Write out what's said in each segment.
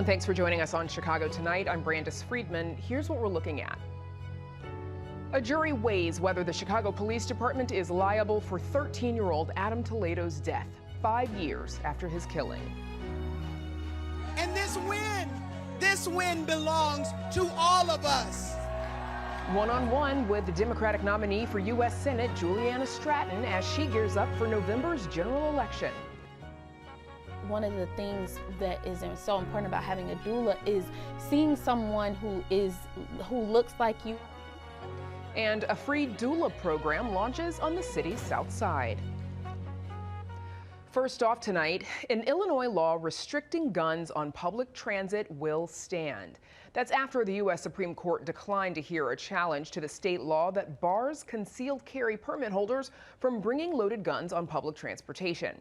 and thanks for joining us on Chicago Tonight. I'm Brandis Friedman. Here's what we're looking at. A jury weighs whether the Chicago Police Department is liable for 13-year-old Adam Toledo's death, 5 years after his killing. And this win belongs to all of us. One-on-one with the Democratic nominee for U.S. Senate, Juliana Stratton, as she gears up for November's general election. One of the things that is so important about having a doula is seeing someone who looks like you. And a free doula program launches on the city's south side. First off tonight, an Illinois law restricting guns on public transit will stand. That's after the U.S. Supreme Court declined to hear a challenge to the state law that bars concealed carry permit holders from bringing loaded guns on public transportation.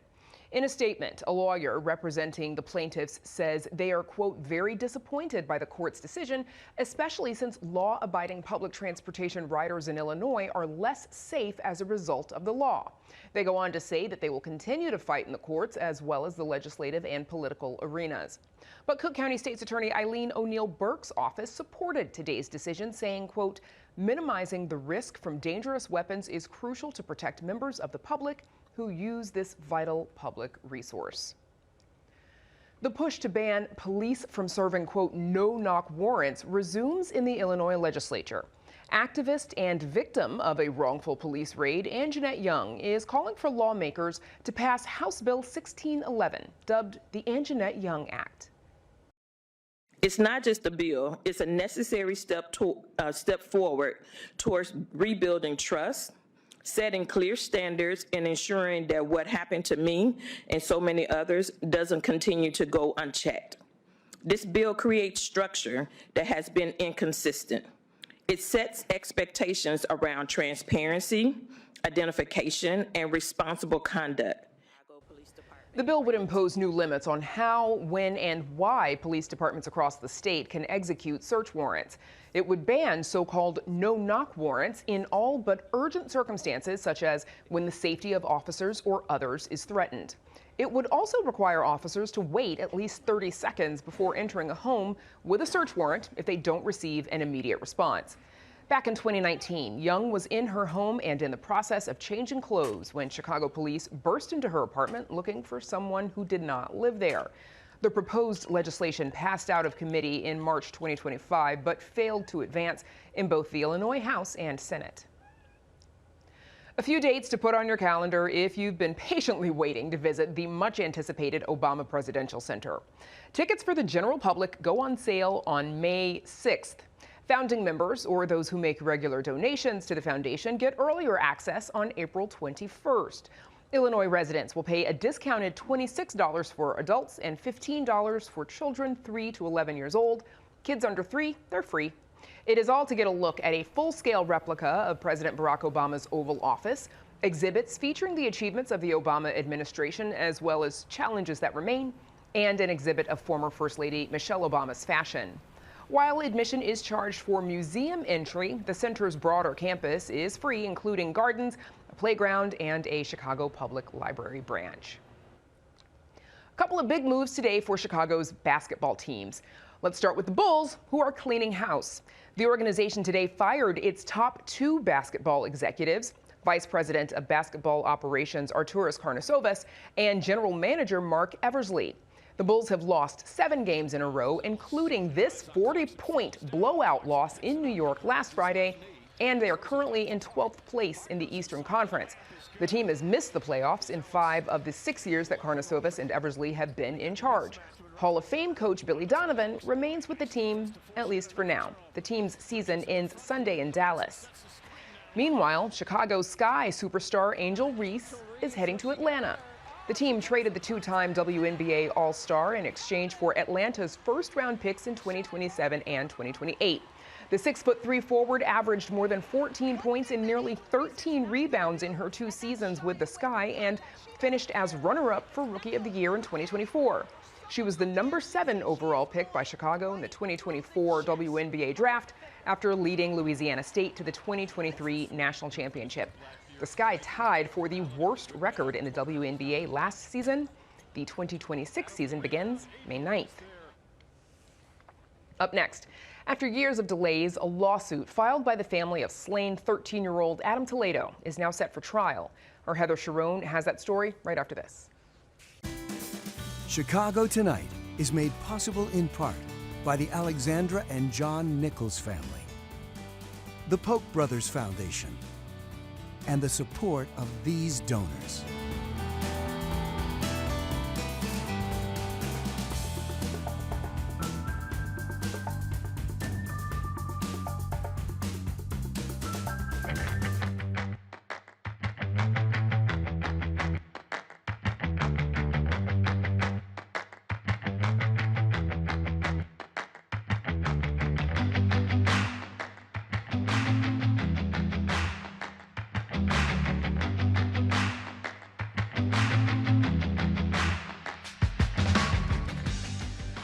In a statement, a lawyer representing the plaintiffs says they are, quote, very disappointed by the court's decision, especially since law-abiding public transportation riders in Illinois are less safe as a result of the law. They go on to say that they will continue to fight in the courts as well as the legislative and political arenas. But Cook County State's Attorney Eileen O'Neill Burke's office supported today's decision, saying, quote, minimizing the risk from dangerous weapons is crucial to protect members of the public who use this vital public resource. The push to ban police from serving, quote, no-knock warrants resumes in the Illinois legislature. Activist and victim of a wrongful police raid, Anjanette Young, is calling for lawmakers to pass House Bill 1611, dubbed the Anjanette Young Act. It's not just a bill, it's a necessary step forward towards rebuilding trust, setting clear standards, and ensuring that what happened to me and so many others doesn't continue to go unchecked. This bill creates structure that has been inconsistent. It sets expectations around transparency, identification, and responsible conduct. The bill would impose new limits on how, when, and why police departments across the state can execute search warrants. It would ban so-called no-knock warrants in all but urgent circumstances, such as when the safety of officers or others is threatened. It would also require officers to wait at least 30 seconds before entering a home with a search warrant if they don't receive an immediate response. Back in 2019, Young was in her home and in the process of changing clothes when Chicago police burst into her apartment looking for someone who did not live there. The proposed legislation passed out of committee in March 2025, but failed to advance in both the Illinois House and Senate. A few dates to put on your calendar if you've been patiently waiting to visit the much-anticipated Obama Presidential Center. Tickets for the general public go on sale on May 6th. Founding members or those who make regular donations to the foundation get earlier access on April 21st. Illinois residents will pay a discounted $26 for adults and $15 for children 3 to 11 years old. Kids under 3, they're free. It is all to get a look at a full-scale replica of President Barack Obama's Oval Office, exhibits featuring the achievements of the Obama administration as well as challenges that remain, and an exhibit of former First Lady Michelle Obama's fashion. While admission is charged for museum entry, the center's broader campus is free, including gardens, a playground, and a Chicago Public Library branch. A couple of big moves today for Chicago's basketball teams. Let's start with the Bulls, who are cleaning house. The organization today fired its top 2 basketball executives, Vice President of Basketball Operations Arturas Karnisovas and General Manager Mark Eversley. The Bulls have lost 7 games in a row, including this 40-point blowout loss in New York last Friday, and they are currently in 12th place in the Eastern Conference. The team has missed the playoffs in 5 of the 6 years that Karnisovas and Eversley have been in charge. Hall of Fame coach Billy Donovan remains with the team, at least for now. The team's season ends Sunday in Dallas. Meanwhile, Chicago's Sky superstar Angel Reese is heading to Atlanta. The team traded the 2-time WNBA All-Star in exchange for Atlanta's first-round picks in 2027 and 2028. The 6'3" forward averaged more than 14 points and nearly 13 rebounds in her 2 seasons with the Sky and finished as runner-up for Rookie of the Year in 2024. She was the number 7 overall pick by Chicago in the 2024 WNBA draft after leading Louisiana State to the 2023 National Championship. The Sky tied for the worst record in the WNBA last season. The 2026 season begins May 9th. Up next, after years of delays, a lawsuit filed by the family of slain 13-year-old Adam Toledo is now set for trial. Our Heather Sharon has that story right after this. Chicago Tonight is made possible in part by the Alexandra and John Nichols family, the Polk Brothers Foundation, and the support of these donors.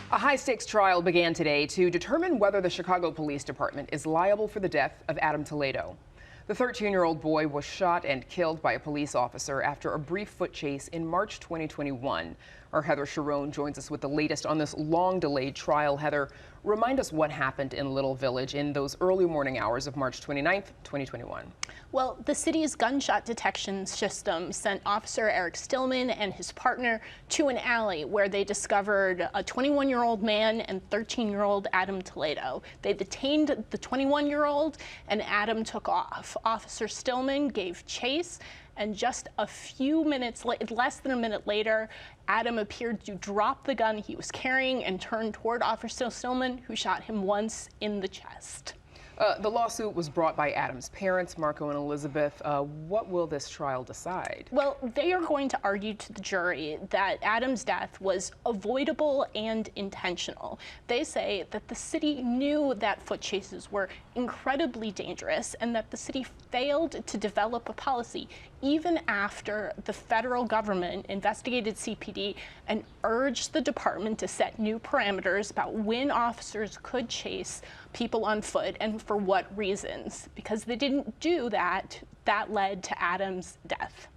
A high-stakes trial began today to determine whether the Chicago Police Department is liable for the death of Adam Toledo. The 13-year-old boy was shot and killed by a police officer after a brief foot chase in March 2021. Our Heather Sharon joins us with the latest on this long-delayed trial. Heather, remind us what happened in Little Village in those early morning hours of March 29th, 2021. Well, the city's gunshot detection system sent Officer Eric Stillman and his partner to an alley where they discovered a 21-year-old man and 13-year-old Adam Toledo. They detained the 21-year-old and Adam took off. Officer Stillman gave chase, and just a few minutes, less than a minute later, Adam appeared to drop the gun he was carrying and turn toward Officer Stillman, who shot him once in the chest. The lawsuit was brought by Adam's parents, Marco and Elizabeth. What will this trial decide? Well, they are going to argue to the jury that Adam's death was avoidable and intentional. They say that the city knew that foot chases were incredibly dangerous and that the city failed to develop a policy even after the federal government investigated CPD and urged the department to set new parameters about when officers could chase people on foot and for what reasons. Because they didn't do that, that led to Adam's death.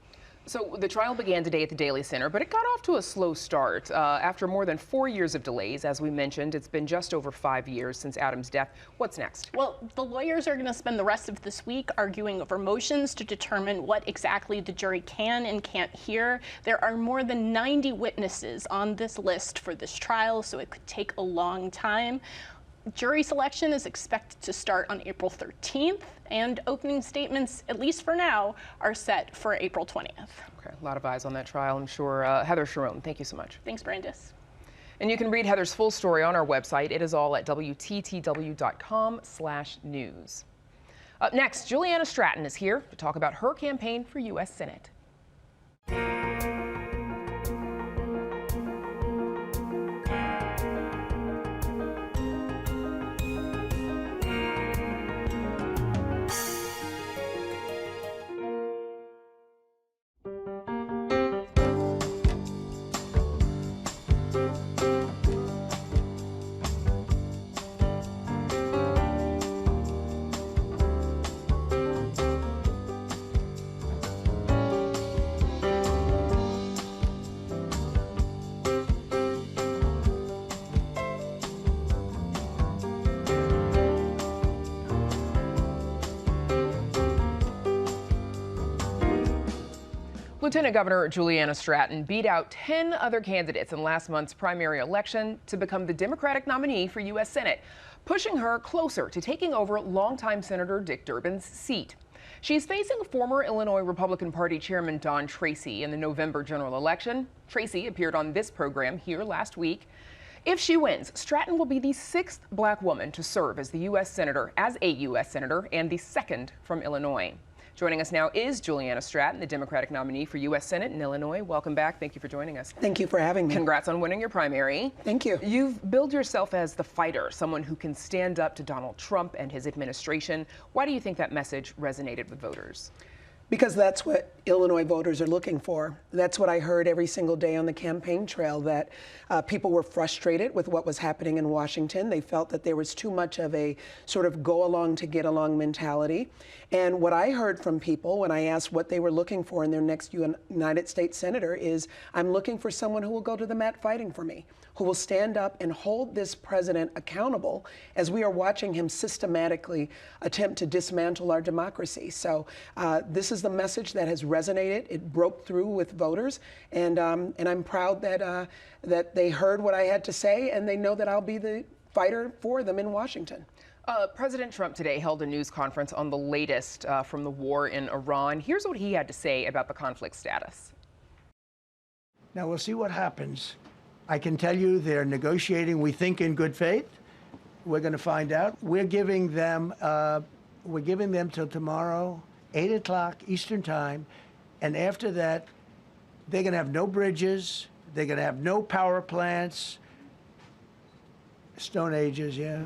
So the trial began today at the Daly Center, but it got off to a slow start. After more than 4 years of delays, as we mentioned, it's been just over 5 years since Adam's death. What's next? Well, the lawyers are going to spend the rest of this week arguing over motions to determine what exactly the jury can and can't hear. There are more than 90 witnesses on this list for this trial, so it could take a long time. Jury selection is expected to start on April 13th, and opening statements, at least for now, are set for April 20th. Okay, a lot of eyes on that trial, I'm sure. Heather Sharon, thank you so much. Thanks, Brandis. And you can read Heather's full story on our website. It is all at WTTW.com/news. Up next, Juliana Stratton is here to talk about her campaign for U.S. Senate. Lieutenant Governor Juliana Stratton beat out 10 other candidates in last month's primary election to become the Democratic nominee for U.S. Senate, pushing her closer to taking over longtime Senator Dick Durbin's seat. She's facing former Illinois Republican Party Chairman Don Tracy in the November general election. Tracy appeared on this program here last week. If she wins, Stratton will be the 6th black woman to serve as a U.S. Senator and the 2nd from Illinois. Joining us now is Juliana Stratton, the Democratic nominee for U.S. Senate in Illinois. Welcome back. Thank you for joining us. Thank you for having me. Congrats on winning your primary. Thank you. You've billed yourself as the fighter, someone who can stand up to Donald Trump and his administration. Why do you think that message resonated with voters? Because that's what Illinois voters are looking for. That's what I heard every single day on the campaign trail, that people were frustrated with what was happening in Washington. They felt that there was too much of a sort of go along to get along mentality. And what I heard from people when I asked what they were looking for in their next United States Senator is, I'm looking for someone who will go to the mat fighting for me, who will stand up and hold this president accountable as we are watching him systematically attempt to dismantle our democracy. So this is the message that has resonated. It broke through with voters, and I'm proud that that they heard what I had to say, and they know that I'll be the fighter for them in Washington. President Trump today held a news conference on the latest from the war in Iran. Here's what he had to say about the conflict status. Now we'll see what happens. I can tell you they're negotiating, we think, in good faith. We're going to find out. We're giving them till tomorrow, 8 o'clock Eastern time. And after that, they're going to have no bridges. They're going to have no power plants. Stone Ages, yeah.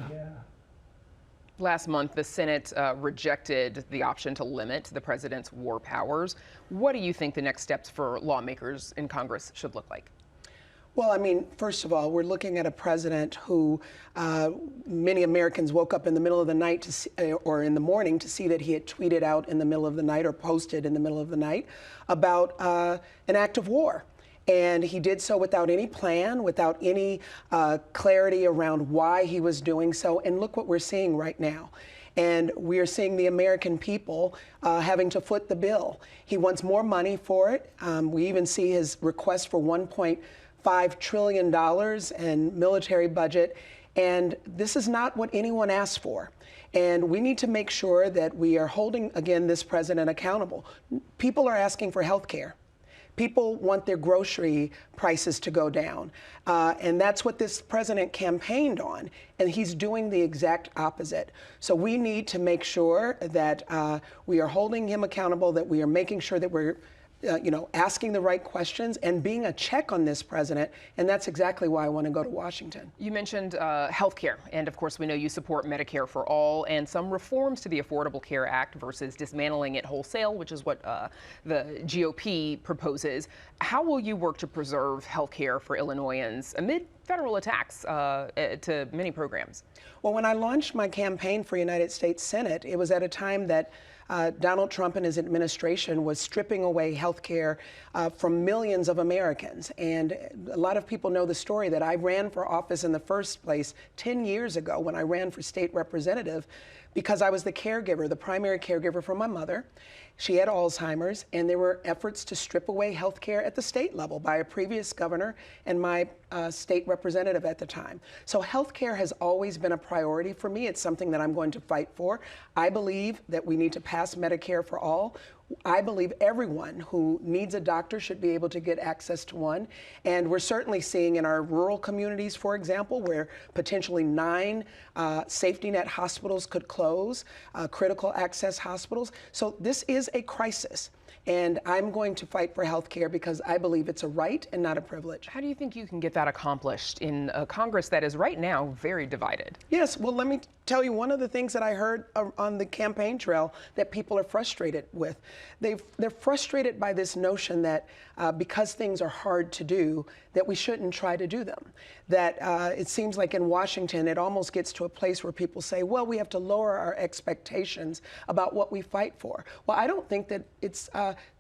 Last month, the Senate rejected the option to limit the president's war powers. What do you think the next steps for lawmakers in Congress should look like? Well, I mean, first of all, we're looking at a president who many Americans woke up in the middle of the night to see, or in the morning to see that he had tweeted out in the middle of the night or posted in the middle of the night about an act of war. And he did so without any plan, without any clarity around why he was doing so. And look what we're seeing right now. And we are seeing the American people having to foot the bill. He wants more money for it. We even see his request for $1.5 trillion in military budget. And this is not what anyone asked for. And we need to make sure that we are holding, again, this president accountable. People are asking for health care. People want their grocery prices to go down. And that's what this president campaigned on. And he's doing the exact opposite. So we need to make sure that we are holding him accountable, that we are making sure that we're asking the right questions and being a check on this president. And that's exactly why I want to go to Washington. You mentioned health care. And of course, we know you support Medicare for all and some reforms to the Affordable Care Act versus dismantling it wholesale, which is what the GOP proposes. How will you work to preserve health care for Illinoisans amid federal attacks to many programs? Well, when I launched my campaign for United States Senate, it was at a time that Donald Trump and his administration was stripping away health care from millions of Americans. And a lot of people know the story that I ran for office in the first place 10 years ago when I ran for state representative, because I was the caregiver, the primary caregiver for my mother. She had Alzheimer's, and there were efforts to strip away health care at the state level by a previous governor and my state representative at the time. So health care has always been a priority for me. It's something that I'm going to fight for. I believe that we need to pass Medicare for all. I believe everyone who needs a doctor should be able to get access to one. And we're certainly seeing in our rural communities, for example, where potentially 9 safety net hospitals could close, critical access hospitals. So this is a crisis. And I'm going to fight for health care because I believe it's a right and not a privilege. How do you think you can get that accomplished in a Congress that is right now very divided? Yes, well, let me tell you one of the things that I heard on the campaign trail that people are frustrated with. They're frustrated by this notion that because things are hard to do, that we shouldn't try to do them. That it seems like in Washington, it almost gets to a place where people say, well, we have to lower our expectations about what we fight for. Well, I don't think that it's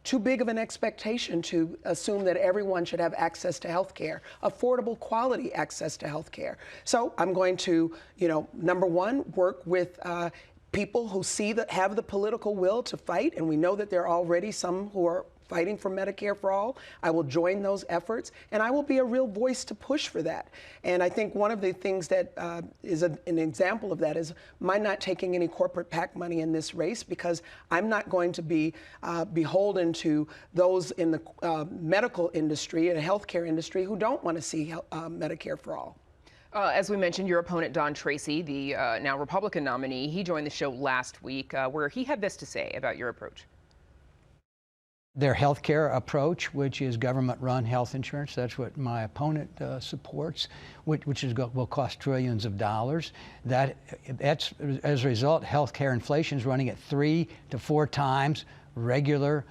too big of an expectation to assume that everyone should have access to health care, affordable quality access to health care. So I'm going to, number one, work with people who have the political will to fight, and we know that there are already some who are fighting for Medicare for all. I will join those efforts, and I will be a real voice to push for that. And I think one of the things that is an example of that is my not taking any corporate PAC money in this race, because I'm not going to be beholden to those in the medical industry and healthcare industry who don't want to see Medicare for all. As we mentioned, your opponent, Don Tracy, the now Republican nominee, he joined the show last week where he had this to say about your approach. Their health care approach, which is government-run health insurance, that's what my opponent supports, which will cost trillions of dollars. That's, as a result, health care inflation is running at 3 to 4 times regular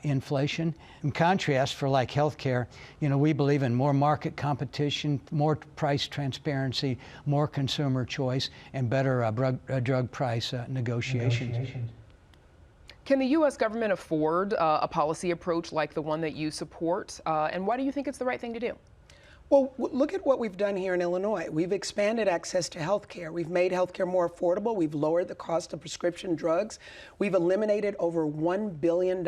inflation. In contrast, for like healthcare, we believe in more market competition, more price transparency, more consumer choice, and better drug price negotiations. Can the U.S. government afford a policy approach like the one that you support? And why do you think it's the right thing to do? Well, look at what we've done here in Illinois. We've expanded access to health care. We've made health care more affordable. We've lowered the cost of prescription drugs. We've eliminated over $1 billion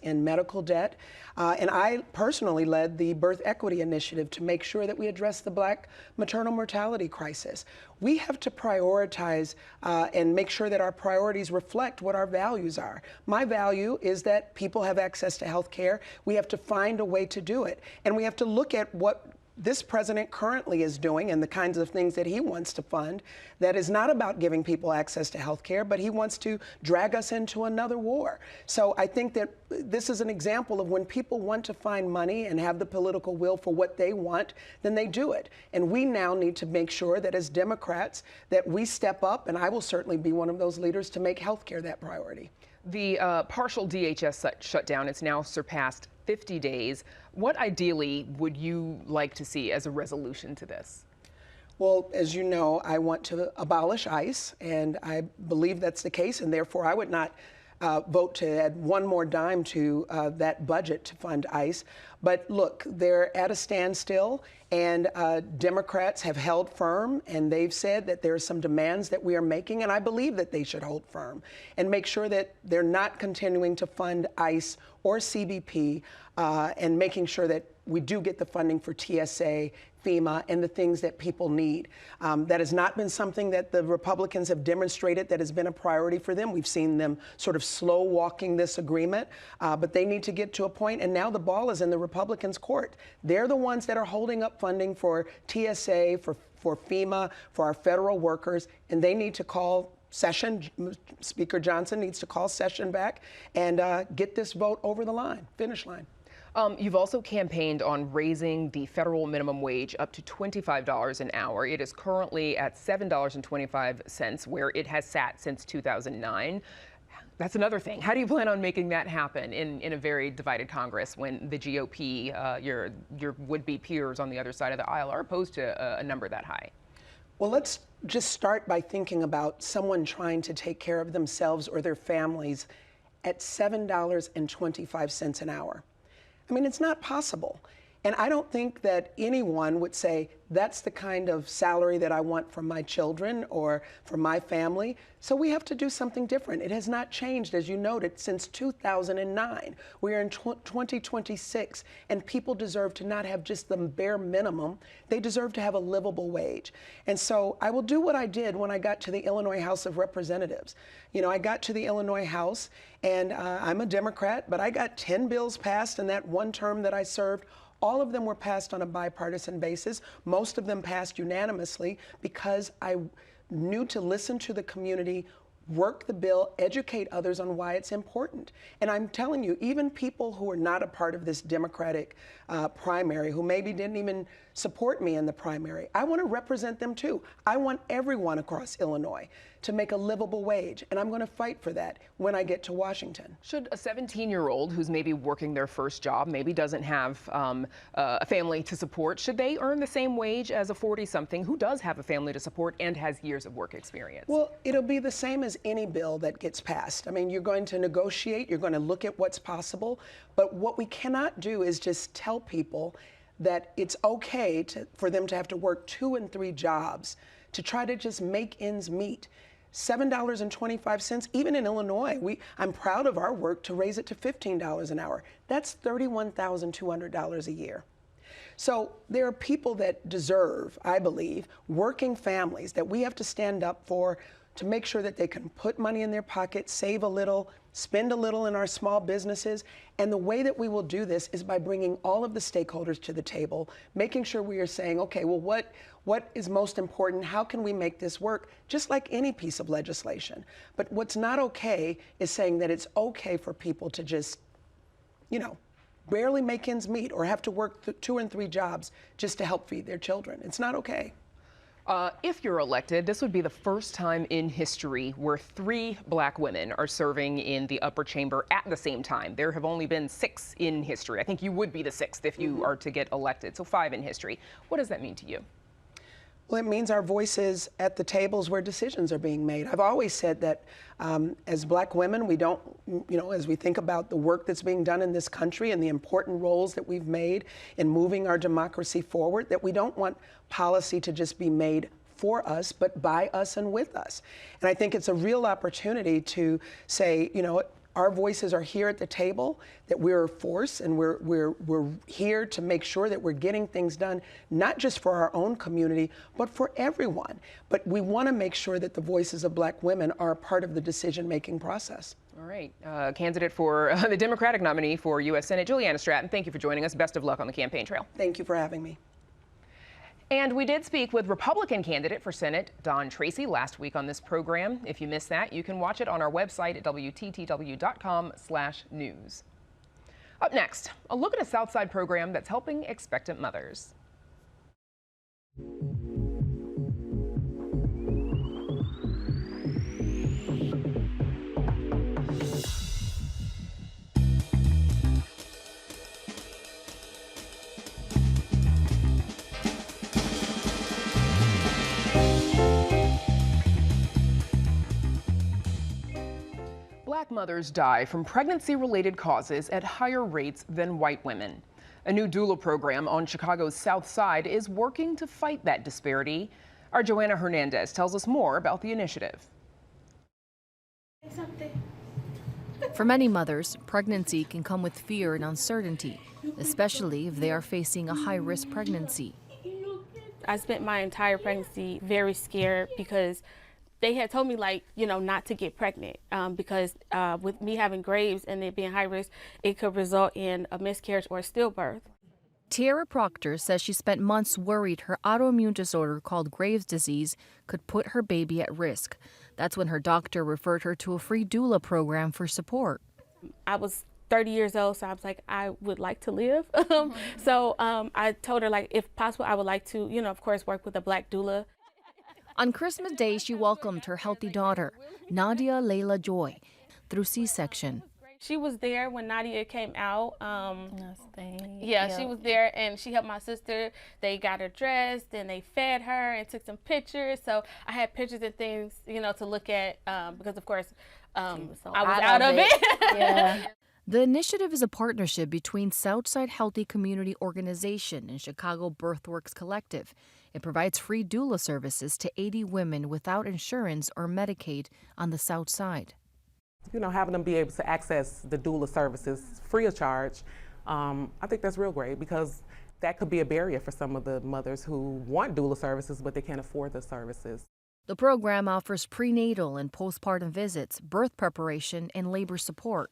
in medical debt. And I personally led the Birth Equity Initiative to make sure that we address the Black maternal mortality crisis. We have to prioritize and make sure that our priorities reflect what our values are. My value is that people have access to health care. We have to find a way to do it. And we have to look at what this president currently is doing and the kinds of things that he wants to fund that is not about giving people access to health care, but he wants to drag us into another war. So I think that this is an example of when people want to find money and have the political will for what they want, then they do it. And we now need to make sure that as Democrats that we step up, and I will certainly be one of those leaders, to make health care that priority. The partial DHS shutdown, it's now surpassed 50 days. What ideally would you like to see as a resolution to this? Well, as you know, I want to abolish ICE, and I believe that's the case, and therefore I would not vote to add one more dime to that budget to fund ICE. But look, they're at a standstill, and Democrats have held firm, and they've said that there are some demands that we are making, and I believe that they should hold firm and make sure that they're not continuing to fund ICE or CBP, and making sure that we do get the funding for TSA, FEMA, and the things that people need. That has not been something that the Republicans have demonstrated that has been a priority for them. We've seen them sort of slow walking this agreement, but they need to get to a point, and now the ball is in the Republicans' court. They're the ones that are holding up funding for TSA, for FEMA, for our federal workers, and they need to call session. Speaker Johnson needs to call session back and get this vote over the line, finish line. You've also campaigned on raising the federal minimum wage up to $25 an hour. It is currently at $7.25, where it has sat since 2009. That's another thing. How do you plan on making that happen in a very divided Congress when the GOP, your would-be peers on the other side of the aisle, are opposed to a number that high? Well, let's just start by thinking about someone trying to take care of themselves or their families at $7.25 an hour. I mean, it's not possible. And I don't think that anyone would say, that's the kind of salary that I want for my children or for my family. So we have to do something different. It has not changed, as you noted, since 2009. We are in 2026, and people deserve to not have just the bare minimum. They deserve to have a livable wage. And so I will do what I did when I got to the Illinois House of Representatives. You know, I got to the Illinois House, and I'm a Democrat, but I got 10 bills passed in that one term that I served. All of them were passed on a bipartisan basis. Most of them passed unanimously because I knew to listen to the community, work the bill, educate others on why it's important. And I'm telling you, even people who are not a part of this Democratic primary, who maybe didn't even support me in the primary, I want to represent them too. I want everyone across Illinois to make a livable wage, and I'm going to fight for that when I get to Washington. Should a 17-year-old who's maybe working their first job, maybe doesn't have a family to support, should they earn the same wage as a 40-something who does have a family to support and has years of work experience? Well, it'll be the same as any bill that gets passed. I mean, you're going to negotiate, you're going to look at what's possible, but what we cannot do is just tell people that it's okay for them to have to work 2 and 3 jobs to try to just make ends meet. $7.25, even in Illinois, I'm proud of our work to raise it to $15 an hour. That's $31,200 a year. So there are people that deserve, I believe, working families that we have to stand up for to make sure that they can put money in their pocket, save a little, spend a little in our small businesses. And the way that we will do this is by bringing all of the stakeholders to the table, making sure we are saying, okay, well, what is most important? How can we make this work? Just like any piece of legislation. But what's not okay is saying that it's okay for people to just, you know, barely make ends meet or have to work 2 and 3 jobs just to help feed their children. It's not okay. If you're elected, this would be the first time in history where 3 black women are serving in the upper chamber at the same time. There have only been 6 in history. I think you would be the 6th if you are to get elected, so 5 in history. What does that mean to you? Well, it means our voices at the tables where decisions are being made. I've always said that as black women, we don't, as we think about the work that's being done in this country and the important roles that we've made in moving our democracy forward, that we don't want policy to just be made for us, but by us and with us. And I think it's a real opportunity to say, our voices are here at the table, that we're a force, and we're here to make sure that we're getting things done, not just for our own community, but for everyone. But we want to make sure that the voices of black women are a part of the decision-making process. All right. Candidate for the Democratic nominee for U.S. Senate, Juliana Stratton, thank you for joining us. Best of luck on the campaign trail. Thank you for having me. And we did speak with Republican candidate for Senate, Don Tracy, last week on this program. If you missed that, you can watch it on our website at WTTW.com/news. Up next, a look at a Southside program that's helping expectant mothers. Black mothers die from pregnancy-related causes at higher rates than white women. A new doula program on Chicago's South Side is working to fight that disparity. Our Joanna Hernandez tells us more about the initiative. For many mothers, pregnancy can come with fear and uncertainty, especially if they are facing a high-risk pregnancy. I spent my entire pregnancy very scared because they had told me, not to get pregnant because with me having Graves and it being high risk, it could result in a miscarriage or a stillbirth. Tiara Proctor says she spent months worried her autoimmune disorder called Graves' disease could put her baby at risk. That's when her doctor referred her to a free doula program for support. I was 30 years old, so I was like, I would like to live. So I told her, if possible, I would like to, of course, work with a black doula. On Christmas Day, she welcomed her healthy daughter, Nadia Layla Joy, through C-section. She was there when Nadia came out. Yeah, she was there, and she helped my sister. They got her dressed, and they fed her and took some pictures. So I had pictures and things, to look at because, of course, I was out of it. Yeah. The initiative is a partnership between Southside Healthy Community Organization and Chicago Birthworks Collective. It provides free doula services to 80 women without insurance or Medicaid on the South Side. Having them be able to access the doula services free of charge, I think that's real great because that could be a barrier for some of the mothers who want doula services, but they can't afford the services. The program offers prenatal and postpartum visits, birth preparation, and labor support.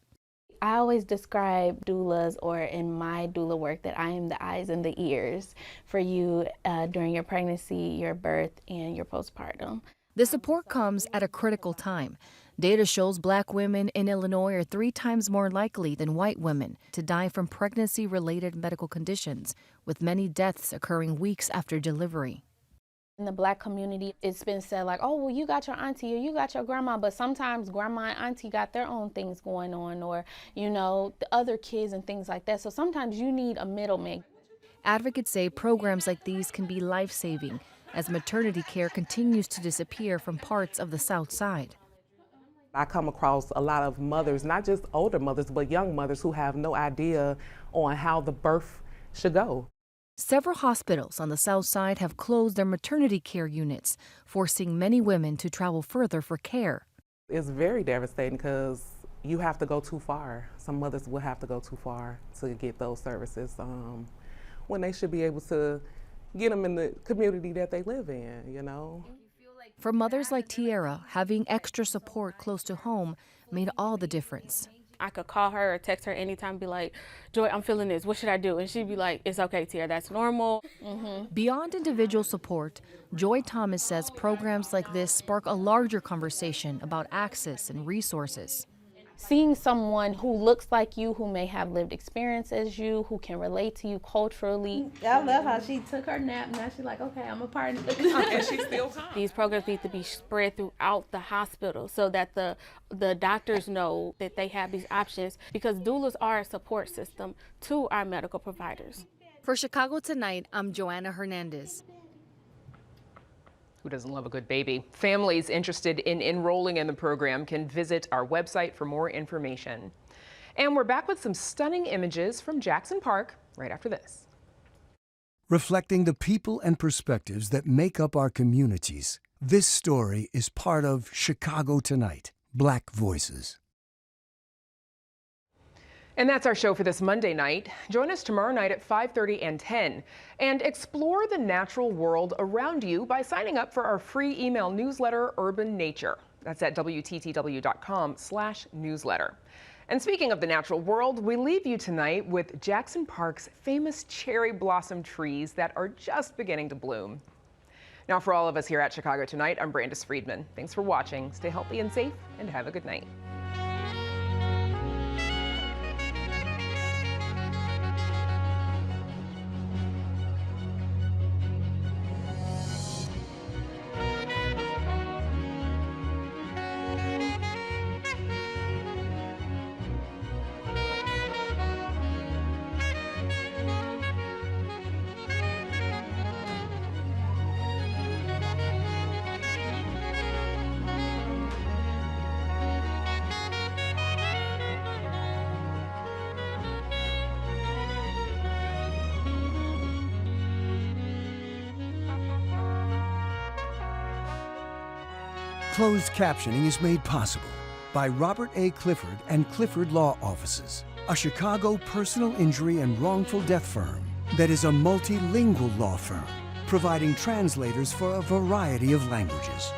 I always describe doulas, or in my doula work, that I am the eyes and the ears for you during your pregnancy, your birth, and your postpartum. The support comes at a critical time. Data shows black women in Illinois are 3 times more likely than white women to die from pregnancy-related medical conditions, with many deaths occurring weeks after delivery. In the black community, it's been said oh, well, you got your auntie or you got your grandma, but sometimes grandma and auntie got their own things going on, or, the other kids and things like that. So sometimes you need a middleman. Advocates say programs like these can be life-saving as maternity care continues to disappear from parts of the South Side. I come across a lot of mothers, not just older mothers, but young mothers who have no idea on how the birth should go. Several hospitals on the South Side have closed their maternity care units, forcing many women to travel further for care. It's very devastating because you have to go too far. Some mothers will have to go too far to get those services when they should be able to get them in the community that they live in, For mothers like Tiara, having extra support close to home made all the difference. I could call her or text her anytime and be like, Joy, I'm feeling this. What should I do? And she'd be like, it's okay, Tiara, that's normal. Beyond individual support, Joy Thomas says programs like this spark a larger conversation about access and resources. seeing someone who looks like you, who may have lived experience as you, who can relate to you culturally. I love how she took her nap. Now she's like, okay, I'm a part of it. And she's still calm. These programs need to be spread throughout the hospital so that the doctors know that they have these options, because doulas are a support system to our medical providers. For Chicago Tonight, I'm Joanna Hernandez. Who doesn't love a good baby? Families interested in enrolling in the program can visit our website for more information. And we're back with some stunning images from Jackson Park right after this. Reflecting the people and perspectives that make up our communities, this story is part of Chicago Tonight, Black Voices. And that's our show for this Monday night. Join us tomorrow night at 5:30 and 10 and explore the natural world around you by signing up for our free email newsletter, Urban Nature. That's at WTTW.com/newsletter. And speaking of the natural world, we leave you tonight with Jackson Park's famous cherry blossom trees that are just beginning to bloom. Now, for all of us here at Chicago Tonight, I'm Brandis Friedman. Thanks for watching. Stay healthy and safe, and have a good night. Closed captioning is made possible by Robert A. Clifford and Clifford Law Offices, a Chicago personal injury and wrongful death firm that is a multilingual law firm, providing translators for a variety of languages.